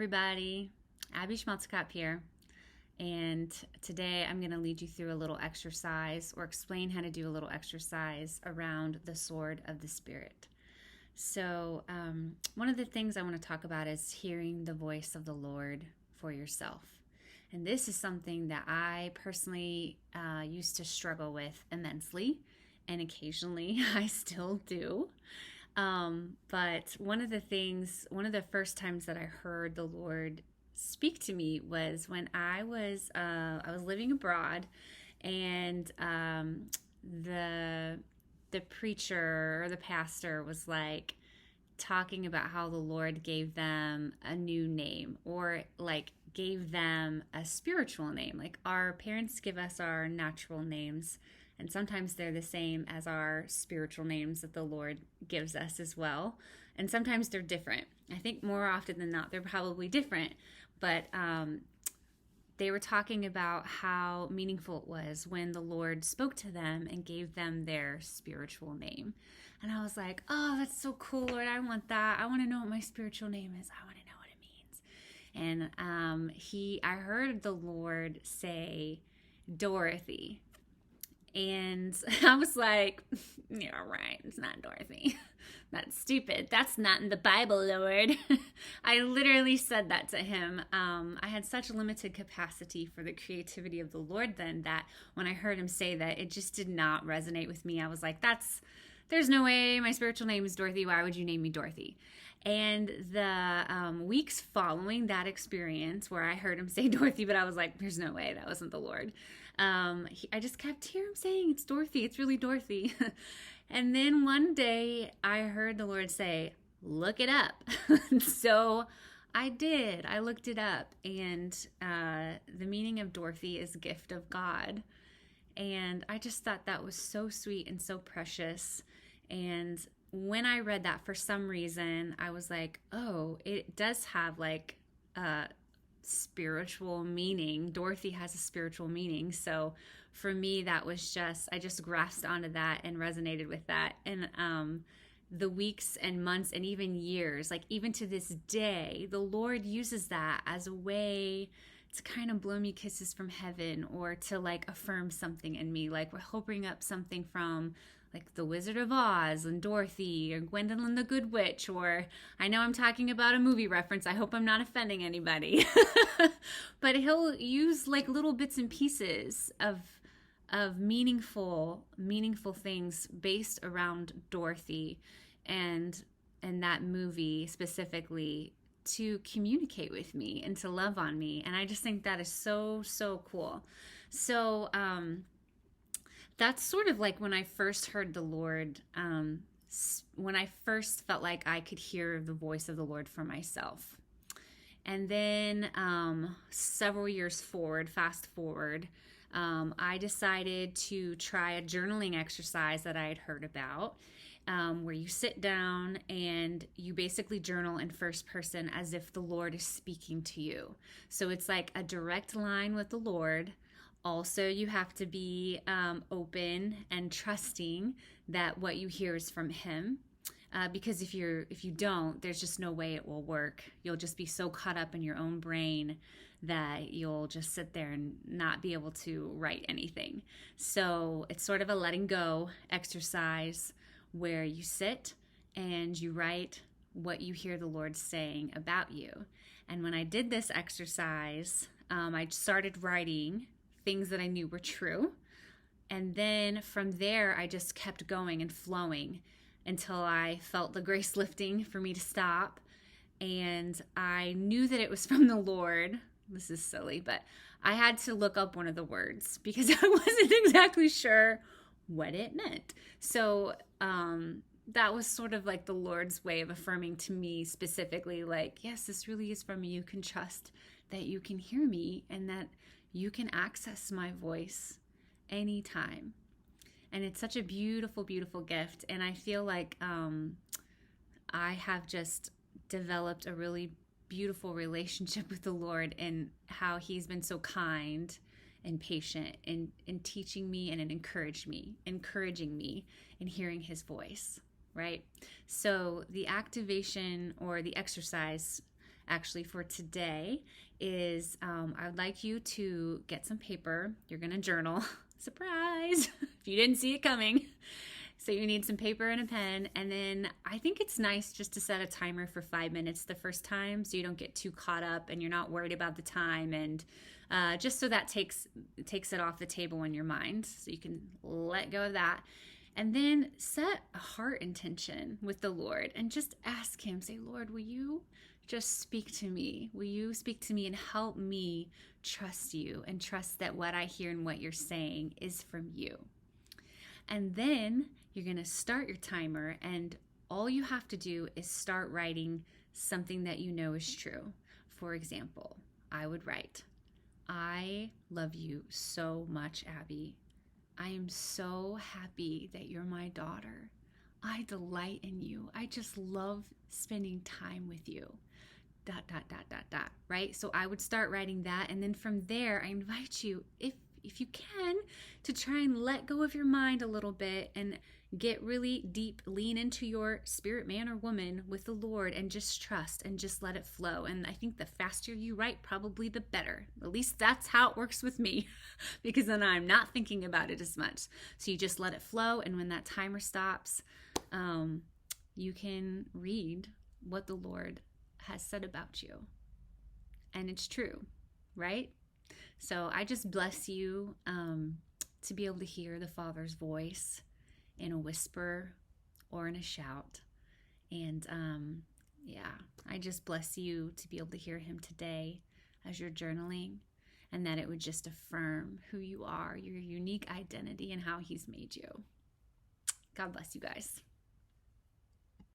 everybody. Abby Schmeltzkop here. And today I'm going to lead you through a little exercise or explain how to do a little exercise around the sword of the Spirit. So, one of the things I want to talk about is hearing the voice of the Lord for yourself. And this is something that I personally used to struggle with immensely, and occasionally I still do. But one of the first times that I heard the Lord speak to me was when I was living abroad, and the preacher or the pastor was like talking about how the Lord gave them a new name, or like gave them a spiritual name. Like our parents give us our natural names, and sometimes they're the same as our spiritual names that the Lord gives us as well. And sometimes they're different. I think more often than not, they're probably different. But they were talking about how meaningful it was when the Lord spoke to them and gave them their spiritual name. And I was like, oh, that's so cool, Lord. I want that. I want to know what my spiritual name is. I want to know what it means. And I heard the Lord say Dorothy. And I was like, yeah, right. It's not Dorothy. That's stupid. That's not in the Bible, Lord. I literally said that to him. I had such limited capacity for the creativity of the Lord then that when I heard him say that, it just did not resonate with me. I was like, there's no way my spiritual name is Dorothy. Why would you name me Dorothy? And the weeks following that experience where I heard him say Dorothy, but I was like, there's no way that wasn't the Lord. I just kept hearing him saying, it's Dorothy. It's really Dorothy. And then one day I heard the Lord say, look it up. So I did. I looked it up. And the meaning of Dorothy is gift of God. And I just thought that was so sweet and so precious. And when I read that, for some reason, I was like, oh, it does have like a spiritual meaning. Dorothy has a spiritual meaning. So for me, that was I just grasped onto that and resonated with that. And the weeks and months and even years, like even to this day, the Lord uses that as a way to kind of blow me kisses from heaven, or to like affirm something in me. Like he'll bring up something from like The Wizard of Oz and Dorothy, or Gwendolyn the Good Witch, or I know I'm talking about a movie reference. I hope I'm not offending anybody. But he'll use like little bits and pieces of meaningful things based around Dorothy and that movie specifically, to communicate with me and to love on me. And I just think that is so, so cool. So, that's sort of like when I first heard the Lord, when I first felt like I could hear the voice of the Lord for myself. And then several years fast forward, I decided to try a journaling exercise that I had heard about, where you sit down and you basically journal in first person as if the Lord is speaking to you. So it's like a direct line with the Lord. Also, you have to be open and trusting that what you hear is from him. Because if you don't, there's just no way it will work. You'll just be so caught up in your own brain that you'll just sit there and not be able to write anything. So it's sort of a letting go exercise where you sit and you write what you hear the Lord saying about you. And when I did this exercise, I started writing things that I knew were true. And then from there, I just kept going and flowing until I felt the grace lifting for me to stop. And I knew that it was from the Lord. This is silly, but I had to look up one of the words because I wasn't exactly sure what it meant. So that was sort of like the Lord's way of affirming to me specifically, like, yes, this really is from me. You can trust that you can hear me and that you can access my voice anytime. And it's such a beautiful, beautiful gift. And I feel like I have just developed a really beautiful relationship with the Lord, and how he's been so kind and patient in teaching me and encouraging me in hearing his voice, right? So the activation or the exercise actually for today is I would like you to get some paper. You're going to journal. Surprise! If you didn't see it coming. So you need some paper and a pen. And then I think it's nice just to set a timer for 5 minutes the first time so you don't get too caught up and you're not worried about the time. And just so that takes it off the table in your mind so you can let go of that. And then set a heart intention with the Lord and just ask him, say, Lord, will you just speak to me? Will you speak to me and help me trust you and trust that what I hear and what you're saying is from you? And then you're going to start your timer, and all you have to do is start writing something that you know is true. For example, I would write, I love you so much, Abby. I am so happy that you're my daughter. I delight in you. I just love spending time with you. ... Right? So I would start writing that. And then from there, I invite you, if you can, to try and let go of your mind a little bit and get really deep, lean into your spirit man or woman with the Lord and just trust and just let it flow. And I think the faster you write, probably the better. At least that's how it works with me because then I'm not thinking about it as much. So you just let it flow. And when that timer stops, you can read what the Lord has said about you. And it's true, right? So I just bless you to be able to hear the Father's voice in a whisper or in a shout. And I just bless you to be able to hear him today as you're journaling, and that it would just affirm who you are, your unique identity, and how he's made you. God bless you guys.